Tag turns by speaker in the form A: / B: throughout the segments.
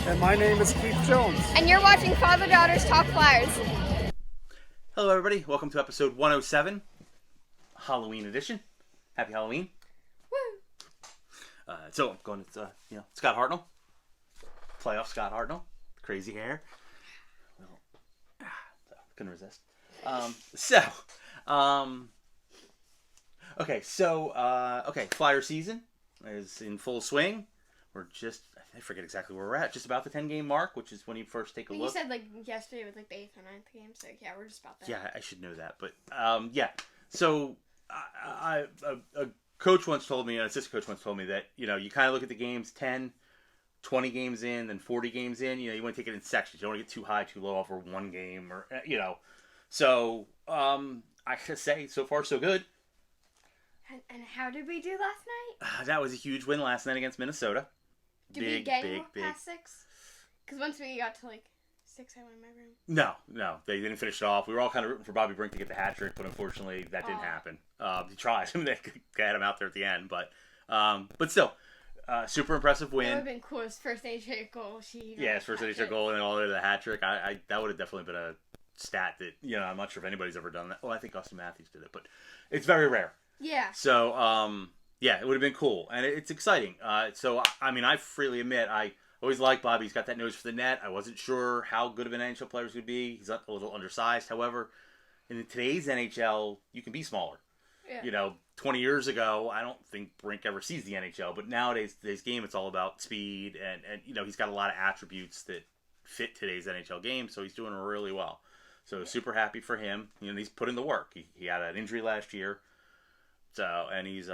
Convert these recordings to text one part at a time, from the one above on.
A: And my name is Keith Jones.
B: And you're watching Father Daughters Talk Flyers.
C: Hello, everybody. Welcome to episode 107, Halloween edition. Happy Halloween.
B: Woo!
C: So I'm going to, Scott Hartnell. Playoff Scott Hartnell. Crazy hair. Couldn't resist. Flyer season is in full swing. We're just, I forget exactly where we're at, just about the 10-game mark, which is when you first take a look.
B: You said yesterday was the 8th or 9th game, so yeah, we're just about there.
C: Yeah, I should know that, but So a coach once told me, an assistant coach once told me that, you kind of look at the games 10, 20 games in, then 40 games in. You want to take it in sections. You don't want to get too high, too low over one game, or So I should say, so far so good.
B: And how did we do last night?
C: That was a huge win last night against Minnesota.
B: Did we get past 6? Because once we got to 6, I went in my room.
C: No, they didn't finish it off. We were all kind of rooting for Bobby Brink to get the hat trick, but unfortunately that didn't happen. He tried. They had him out there at the end, but still, super impressive win.
B: That would have been cool. His first NHL goal.
C: His first NHL goal and all the hat trick. I that would have definitely been a stat that I'm not sure if anybody's ever done that. Well, I think Austin Matthews did it, but it's very rare.
B: Yeah.
C: So it would have been cool, and it's exciting. I freely admit I always liked Bobby. He's got that nose for the net. I wasn't sure how good of an NHL player he would be. He's a little undersized. However, in today's NHL, you can be smaller. Yeah. 20 years ago, I don't think Brink ever sees the NHL, but nowadays, today's game, it's all about speed, and he's got a lot of attributes that fit today's NHL game, so he's doing really well. So super happy for him. He's put in the work. He had an injury last year, and he's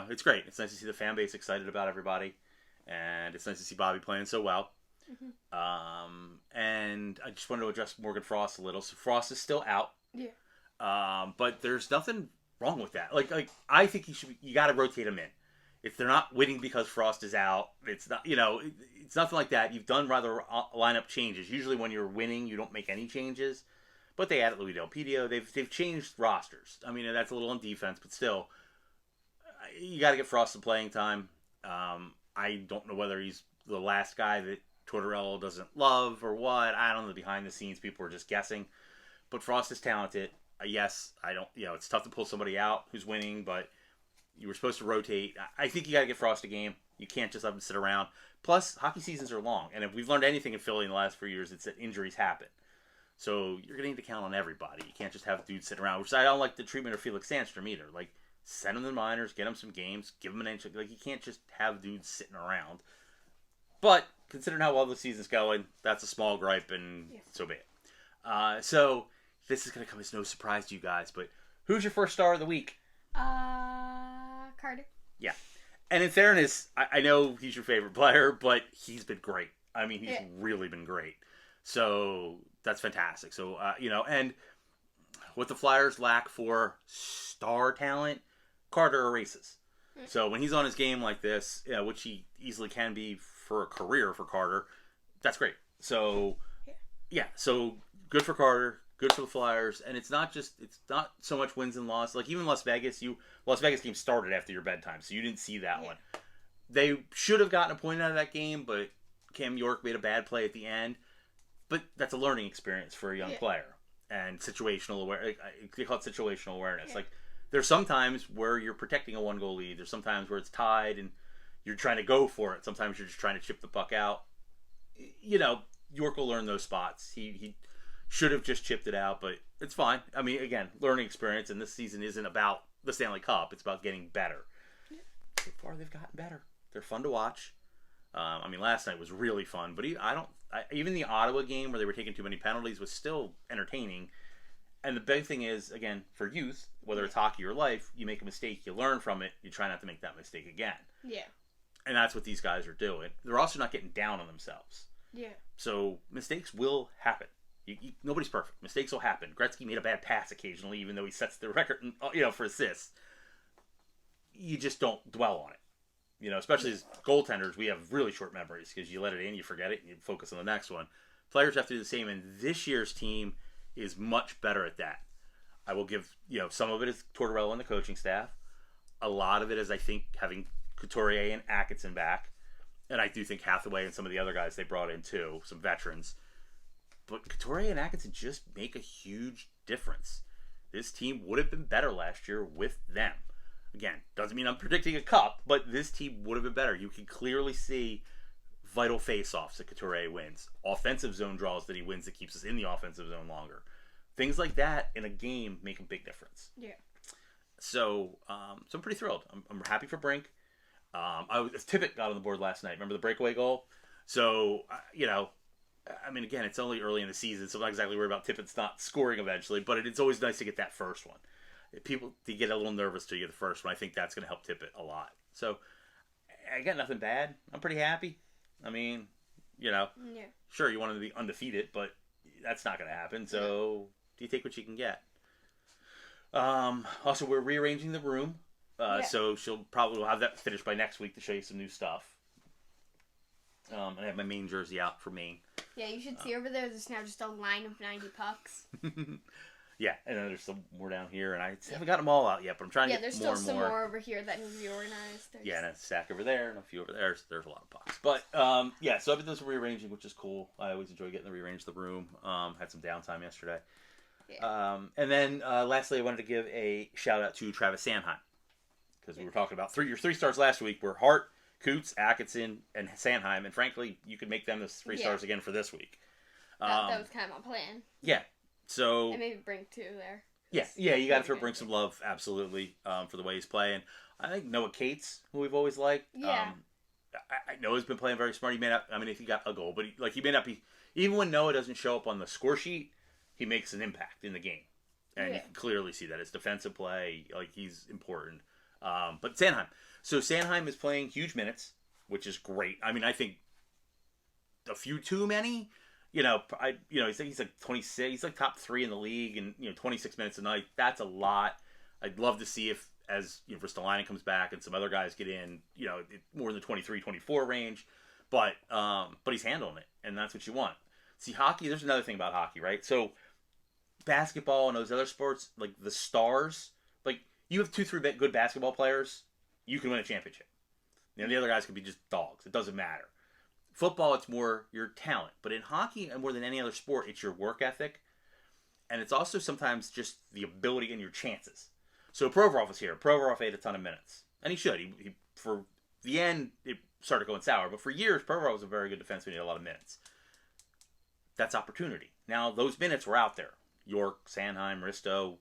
C: it's great. It's nice to see the fan base excited about everybody, and it's nice to see Bobby playing so well. Mm-hmm. And I just wanted to address Morgan Frost a little. So Frost is still out.
B: Yeah.
C: But there's nothing wrong with that. I think you got to rotate him in. If they're not winning because Frost is out, it's not, it's nothing like that. You've done rather lineup changes. Usually when you're winning, you don't make any changes. But they added Louis Del Pidio. They've changed rosters. I mean, that's a little on defense, but still, you got to get Frost some playing time. I don't know whether he's the last guy that Tortorella doesn't love or what. I don't know. Behind the scenes, people are just guessing. But Frost is talented. Yes, I don't. It's tough to pull somebody out who's winning, but you were supposed to rotate. I think you got to get Frost a game. You can't just let him sit around. Plus, hockey seasons are long, and if we've learned anything in Philly in the last few years, it's that injuries happen. So you're going to need to count on everybody. You can't just have dudes sitting around, which I don't like the treatment of Felix Sandstrom either. Send him to the minors, get him some games, give him an inch. You can't just have dudes sitting around. But considering how well the season's going, that's a small gripe, and so be it. So this is going to come as no surprise to you guys, but who's your first star of the week?
B: Carter.
C: Yeah. And in fairness, I know he's your favorite player, but he's been great. I mean, he's really been great. So that's fantastic. So, and what the Flyers lack for star talent, Carter erases. Mm-hmm. So when he's on his game like this, which he easily can be for a career for Carter, that's great. So, so good for Carter, good for the Flyers. And it's not so much wins and losses. Even Las Vegas game started after your bedtime, so you didn't see that one. They should have gotten a point out of that game, but Cam York made a bad play at the end. But that's a learning experience for a young player. And situational awareness. They call it situational awareness. Yeah. There's some times where you're protecting a one-goal lead. There's sometimes where it's tied and you're trying to go for it. Sometimes you're just trying to chip the puck out. York will learn those spots. He should have just chipped it out, but it's fine. I mean, again, learning experience, and this season isn't about the Stanley Cup. It's about getting better. So far, they've gotten better. They're fun to watch. Last night was really fun, but even the Ottawa game where they were taking too many penalties was still entertaining. And the big thing is, again, for youth, whether it's hockey or life, you make a mistake, you learn from it, you try not to make that mistake again.
B: Yeah.
C: And that's what these guys are doing. They're also not getting down on themselves.
B: Yeah.
C: So mistakes will happen. Nobody's perfect. Mistakes will happen. Gretzky made a bad pass occasionally, even though he sets the record, for assists. You just don't dwell on it. Especially as goaltenders, we have really short memories because you let it in, you forget it, and you focus on the next one. Players have to do the same, and this year's team is much better at that. I will give, some of it is Tortorella and the coaching staff. A lot of it is, I think, having Couturier and Atkinson back. And I do think Hathaway and some of the other guys they brought in too, some veterans. But Couturier and Atkinson just make a huge difference. This team would have been better last year with them. Again, doesn't mean I'm predicting a cup, but this team would have been better. You can clearly see vital face-offs that Couturier wins. Offensive zone draws that he wins that keeps us in the offensive zone longer. Things like that in a game make a big difference.
B: Yeah.
C: So I'm pretty thrilled. I'm happy for Brink. Tippett got on the board last night. Remember the breakaway goal? So, I mean, again, it's only early in the season, so I'm not exactly worried about Tippett's not scoring eventually, but it's always nice to get that first one. People get a little nervous to get the first one. I think that's going to help Tippett a lot. So, I got nothing bad. I'm pretty happy. I mean, sure, you want him to be undefeated, but that's not going to happen, so you take what you can get. Also, we're rearranging the room, so we'll have that finished by next week to show you some new stuff. And I have my Maine jersey out for Maine.
B: Yeah, you should see over there. There's now just a line of 90 pucks.
C: Yeah, and then there's some more down here, and I haven't got them all out yet, but I'm trying to get more and more. Yeah,
B: there's still some more over here that need to be organized.
C: Yeah, and a stack over there, and a few over there. There's a lot of pucks. But, so I've been doing some rearranging, which is cool. I always enjoy getting to rearrange the room. Had some downtime yesterday. Yeah. And then, lastly, I wanted to give a shout-out to Travis Sanheim, because we were talking about your 3 stars last week were Hart, Coots, Atkinson, and Sanheim, and frankly, you could make them the 3 stars again for this week.
B: That was kind of my plan.
C: Yeah. So
B: and maybe Brink too there.
C: Yeah, you got to throw Brink some love, absolutely, for the way he's playing. I think Noah Cates, who we've always liked.
B: Yeah.
C: I know he's been playing very smart. He may not. I mean, if he got a goal, but he may not be. Even when Noah doesn't show up on the score sheet, he makes an impact in the game, and you can clearly see that. It's defensive play, he's important. But Sanheim. So Sanheim is playing huge minutes, which is great. I mean, I think a few too many. He's like 26. He's like top 3 in the league, and 26 minutes a night. That's a lot. I'd love to see if as Ristolainen comes back and some other guys get in, more in the 23, 24 range. But he's handling it, and that's what you want. See, hockey. There's another thing about hockey, right? So basketball and those other sports, like the stars, like you have 2-3 good basketball players, you can win a championship. The other guys could be just dogs. It doesn't matter. Football, it's more your talent. But in hockey, and more than any other sport, it's your work ethic. And it's also sometimes just the ability and your chances. So Provorov was here. Provorov ate a ton of minutes. And he should. He for the end, it started going sour. But for years, Provorov was a very good defenseman. He had a lot of minutes. That's opportunity. Now, those minutes were out there. York, Sanheim, Risto.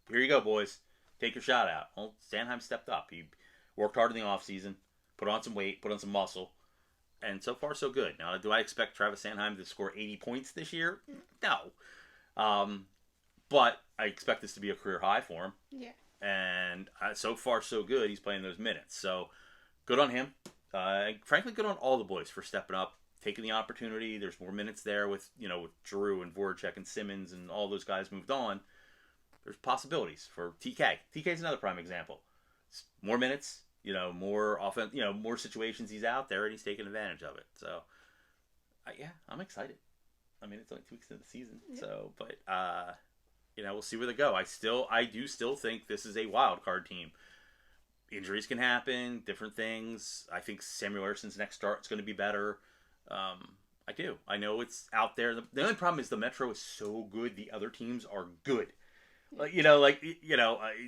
C: Here you go, boys. Take your shot out. Well, Sanheim stepped up. He worked hard in the offseason, put on some weight, put on some muscle. And so far, so good. Now, do I expect Travis Sanheim to score 80 points this year? No. But I expect this to be a career high for him.
B: Yeah.
C: And so far, so good. He's playing those minutes. So, good on him. Frankly, good on all the boys for stepping up, taking the opportunity. There's more minutes there with Giroux and Voracek and Simmons and all those guys moved on. There's possibilities for TK. TK's another prime example. More minutes. More offense, more situations he's out there and he's taking advantage of it. So, I'm excited. I mean, it's only 2 weeks into the season, but we'll see where they go. I do still think this is a wild card team. Injuries can happen, different things. I think Samuel Erson's next start is going to be better. I do. I know it's out there. The only problem is the Metro is so good. The other teams are good. New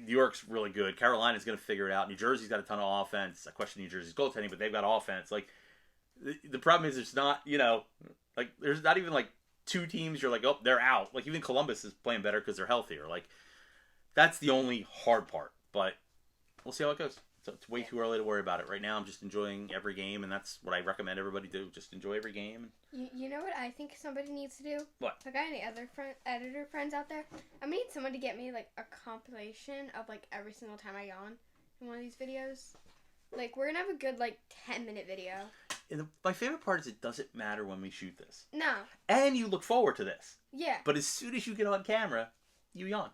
C: York's really good. Carolina's going to figure it out. New Jersey's got a ton of offense. I question New Jersey's goaltending, but they've got offense. The problem is there's not, there's not even 2 teams you're like, oh, they're out. Even Columbus is playing better because they're healthier. That's the only hard part, but we'll see how it goes. So it's way too early to worry about it. Right now, I'm just enjoying every game, and that's what I recommend everybody do. Just enjoy every game.
B: You know what I think somebody needs to do?
C: What?
B: If I got any other editor friends out there, I need someone to get me a compilation of every single time I yawn in one of these videos. We're gonna have a good 10-minute video.
C: And my favorite part is it doesn't matter when we shoot this.
B: No.
C: And you look forward to this.
B: Yeah.
C: But as soon as you get on camera, you yawn.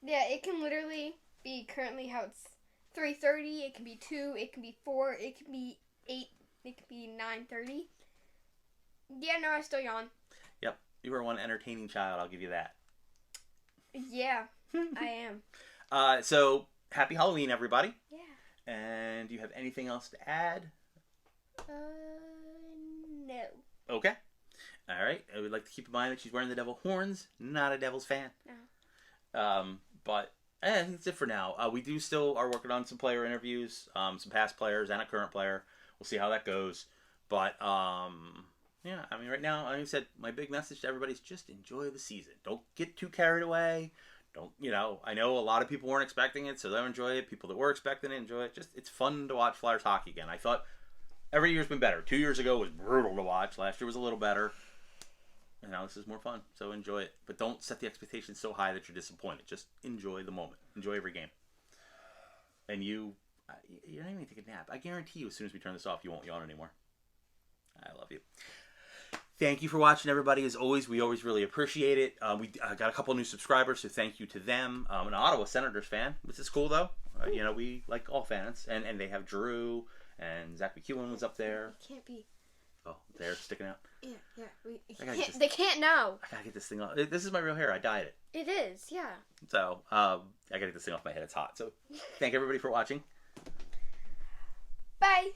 B: Yeah, it can literally be currently how it's 3:30. It can be 2. It can be 4. It can be 8. It can be 9:30. Yeah, no, I still yawn.
C: Yep, you are one entertaining child. I'll give you that.
B: Yeah, I am.
C: So happy Halloween, everybody.
B: Yeah.
C: And do you have anything else to add?
B: No.
C: Okay. All right. I would like to keep in mind that she's wearing the devil horns. Not a Devils fan.
B: No.
C: But I think that's it for now. We do still are working on some player interviews, some past players and a current player. We'll see how that goes. But yeah, I mean, right now, like I said, my big message to everybody is just enjoy the season. Don't get too carried away. Don't, I know a lot of people weren't expecting it, so they'll enjoy it. People that were expecting it, enjoy it. Just, it's fun to watch Flyers hockey again. I thought every year's been better. 2 years ago was brutal to watch. Last year was a little better. And now this is more fun, so enjoy it. But don't set the expectations so high that you're disappointed. Just enjoy the moment. Enjoy every game. And you're not even take a nap. I guarantee you, as soon as we turn this off, you won't yawn anymore. I love you. Thank you for watching, everybody. As always, we always really appreciate it. We got a couple new subscribers, so thank you to them. An Ottawa Senators fan, which is cool, though. We like all fans. And they have Drew, and Zach McEwen was up there.
B: It can't be.
C: Oh, they're sticking out?
B: Yeah. They can't know.
C: I gotta get this thing off. This is my real hair. I dyed it.
B: It is, yeah.
C: So, I gotta get this thing off my head. It's hot. So, thank everybody for watching.
B: Bye.